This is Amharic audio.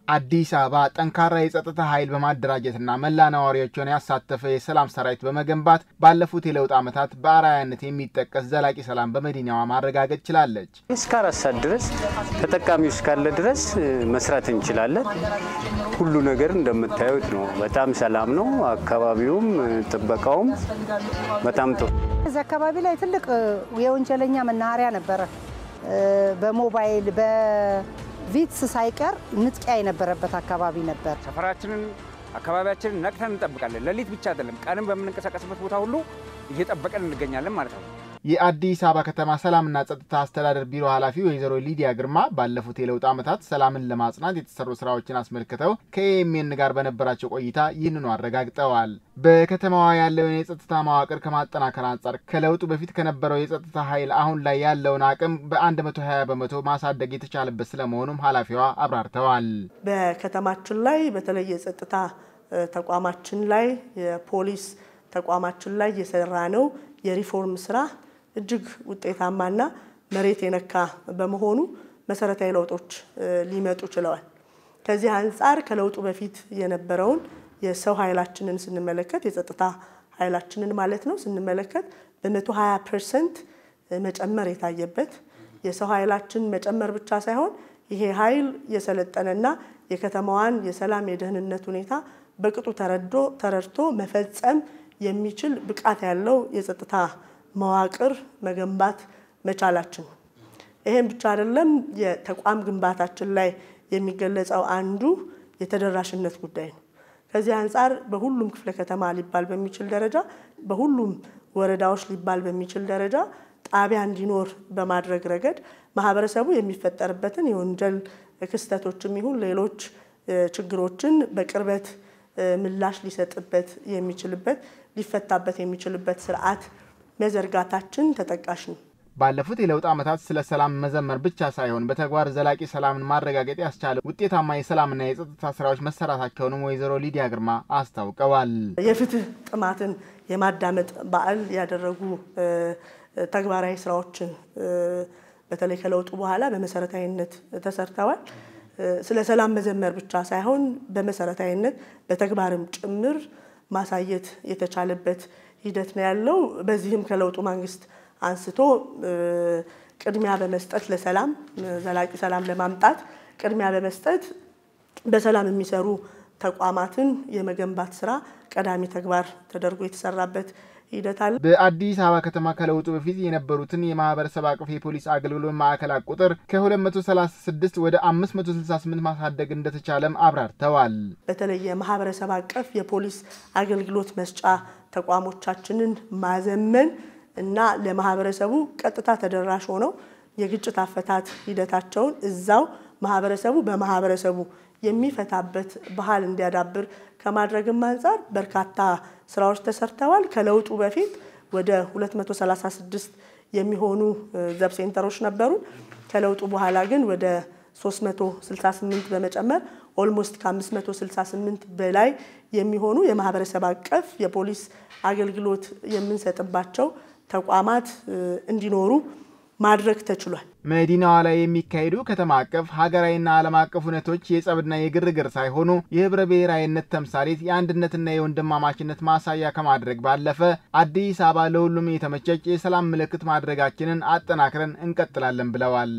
አዲስ አበባ ጠንካራ የጸጥታ ኃይል በማደራጀትና መላ ነዋሪዎችን ያሳተፈ የሰላም ሰራዊት በመገንባት ባለፉት የለውጥ ዓመታት በአርአያነት የሚጠቀስ ዘላቂ ሰላም በመዲናዋ ማረጋገጥ ችላለች። እስከ 4 ሰዓት ድረስ ተጠቃሚው እስካለ ድረስ መስራት እንችላለን። ሁሉ ነገር እንደምታዩት ነው። በጣም ሰላም ነው። አካባቢውም ጥበቃውም በጣም ጥሩ። እዚህ አካባቢ ላይ ትልቅ የወንጀለኛ መናኸሪያ ነበረ። በሞባይል ቪትስ ሳይቀር ንጥቂያ የነበረበት አካባቢ ነበር። ሰፈራችንን አካባቢያችንን ነቅተን እንጠብቃለን። ለሊት ብቻ አይደለም ቀንም በመንቀሳቀስበት ቦታ ሁሉ እየጠበቀን እንገኛለን ማለት ነው። የአዲስ አበባ ከተማ ሰላምና ጸጥታ አስተዳደር ቢሮ ኃላፊ ወይዘሮ ሊዲያ ግርማ ባለፉት የለውጥ ዓመታት ሰላምን ለማጽናት የተሰሩ ስራዎችን አስመልክተው ከኤኤምኤን ጋር በነበራቸው ቆይታ ይህንኑ አረጋግጠዋል። በከተማዋ ያለውን የጸጥታ መዋቅር ከማጠናከር አንጻር ከለውጡ በፊት ከነበረው የጸጥታ ኃይል አሁን ላይ ያለውን አቅም በ120 በመቶ ማሳደግ የተቻለበት ስለመሆኑም ኃላፊዋ አብራርተዋል። በከተማችን ላይ በተለይ የጸጥታ ተቋማችን ላይ የፖሊስ ተቋማችን ላይ የሰራ ነው የሪፎርም ስራ እጅግ ውጤታማና መሬት የነካ በመሆኑ መሰረታዊ ለውጦች ሊመጡ ችለዋል። ከዚህ አንፃር ከለውጡ በፊት የነበረውን የሰው ኃይላችንን ስንመለከት የጸጥታ ኃይላችንን ማለት ነው ስንመለከት በ120% መጨመር የታየበት የሰው ኃይላችን መጨመር ብቻ ሳይሆን ይሄ ኃይል የሰለጠነና የከተማዋን የሰላም የደህንነት ሁኔታ በቅጡ ተረድቶ መፈጸም የሚችል ብቃት ያለው የጸጥታ መዋቅር መገንባት መቻላችን ይሄን ብቻ አይደለም የተቋም ግንባታችን ላይ የሚገለጸው አንዱ የተደራሽነት ጉዳይ ነው። ከዚህ አንፃር በሁሉም ክፍለ ከተማ ሊባል በሚችል ደረጃ በሁሉም ወረዳዎች ሊባል በሚችል ደረጃ ጣቢያ እንዲኖር በማድረግ ረገድ ማህበረሰቡ የሚፈጠርበትን የወንጀል ክስተቶችም ይሁን ሌሎች ችግሮችን በቅርበት ምላሽ ሊሰጥበት የሚችልበት ሊፈታበት የሚችልበት ስርዓት መዘርጋታችን ተጠቃሽ ነው። ባለፉት የለውጥ ዓመታት ስለ ሰላም መዘመር ብቻ ሳይሆን በተግባር ዘላቂ ሰላምን ማረጋገጥ ያስቻለ ውጤታማ የሰላምና የጸጥታ ስራዎች መሰራታቸውንም ወይዘሮ ሊዲያ ግርማ አስታውቀዋል። የፍትህ ጥማትን የማዳመጥ በዓል ያደረጉ ተግባራዊ ስራዎችን በተለይ ከለውጡ በኋላ በመሰረታዊነት ተሰርተዋል። ስለ ሰላም መዘመር ብቻ ሳይሆን በመሰረታዊነት በተግባርም ጭምር ማሳየት የተቻለበት ሂደት ነው ያለው። በዚህም ከለውጡ መንግስት አንስቶ ቅድሚያ በመስጠት ለሰላም ዘላቂ ሰላም ለማምጣት ቅድሚያ በመስጠት በሰላም የሚሰሩ ተቋማትን የመገንባት ስራ ቀዳሚ ተግባር ተደርጎ የተሰራበት ሂደት አለ። በአዲስ አበባ ከተማ ከለውጡ በፊት የነበሩትን የማህበረሰብ አቀፍ የፖሊስ አገልግሎት ማዕከላት ቁጥር ከ236 ወደ 568 ማሳደግ እንደተቻለም አብራርተዋል። በተለይ የማህበረሰብ አቀፍ የፖሊስ አገልግሎት መስጫ ተቋሞቻችንን ማዘመን እና ለማህበረሰቡ ቀጥታ ተደራሽ ሆነው የግጭት አፈታት ሂደታቸውን እዛው ማህበረሰቡ በማህበረሰቡ የሚፈታበት ባህል እንዲያዳብር ከማድረግም አንፃር በርካታ ስራዎች ተሰርተዋል። ከለውጡ በፊት ወደ 236 የሚሆኑ ዘብ ሴንተሮች ነበሩ። ከለውጡ በኋላ ግን ወደ 368 በመጨመር ኦልሞስት ከ568 በላይ የሚሆኑ የማህበረሰብ አቀፍ የፖሊስ አገልግሎት የምንሰጥባቸው ተቋማት እንዲኖሩ ማድረግ ተችሏል። መዲናዋ ላይ የሚካሄዱ ከተማ አቀፍ ሀገራዊና ዓለም አቀፍ ሁነቶች የጸብና የግርግር ሳይሆኑ የህብረ ብሔራዊነት ተምሳሌት የአንድነትና የወንድማማችነት ማሳያ ከማድረግ ባለፈ አዲስ አበባ ለሁሉም የተመቸች የሰላም ምልክት ማድረጋችንን አጠናክረን እንቀጥላለን ብለዋል።